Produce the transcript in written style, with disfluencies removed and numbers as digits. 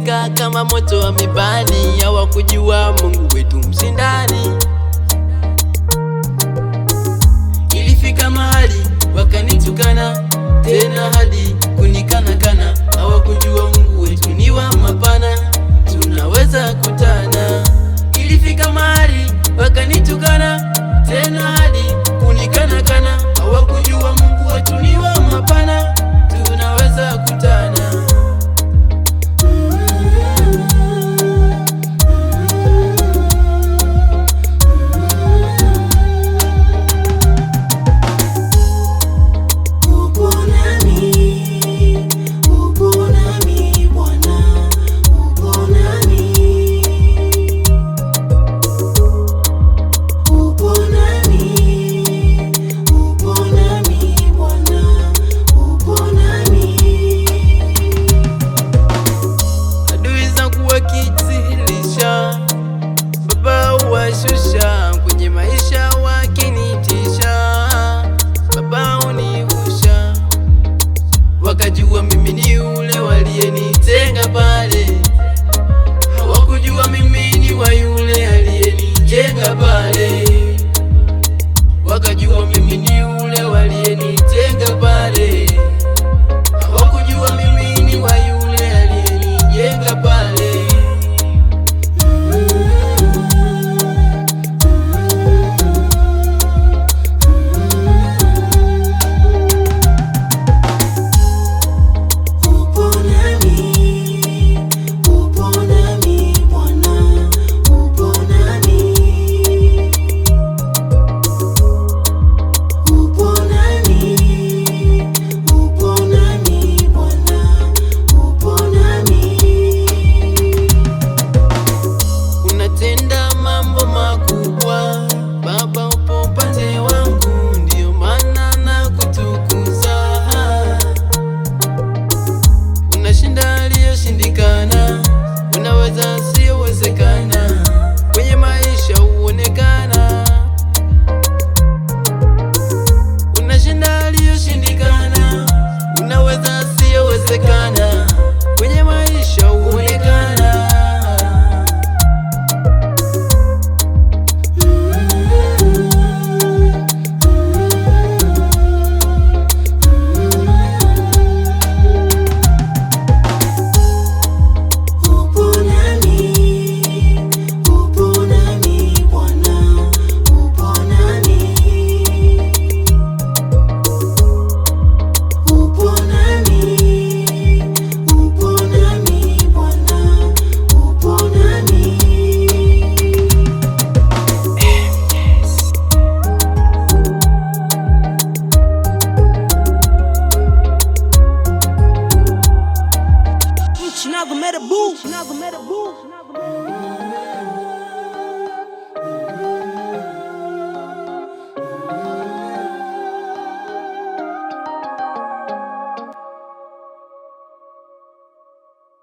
walilalamika kama moto wa mibani, hawakujua Mungu wetu mshindani. Ilifika mahali wakanitukana tena hadi kunikana, hawakujua Mungu wetu ni wa mapana, tunaweza kutana. Ilifika mahali wakanitukana tena hadi kunikana, hawakujua Mungu wetu ni wa mapana, tunaweza kutana. Baba uwashusha kwenye maisha wakinitisha, Baba unihusha, wakajua mimi ni yule waliyenitenga pale, hawakujua mimi ni wa yule aliyenijenga pale, wakajua mimi ni yule waliyenitenga pale, hawakujua mimi ni wa yule aliyenijenga pale. Unatenda mambo makubwa Baba, upo upande wangu, ndio maana nakutukuza. Unashinda aliyoshindikana, unaweza asiyowezekana, kwenye maisha uonekana. Unashinda aliyoshindikana, unaweza asiyowezekana, kwenye maisha uonekana. Chinago made a boo.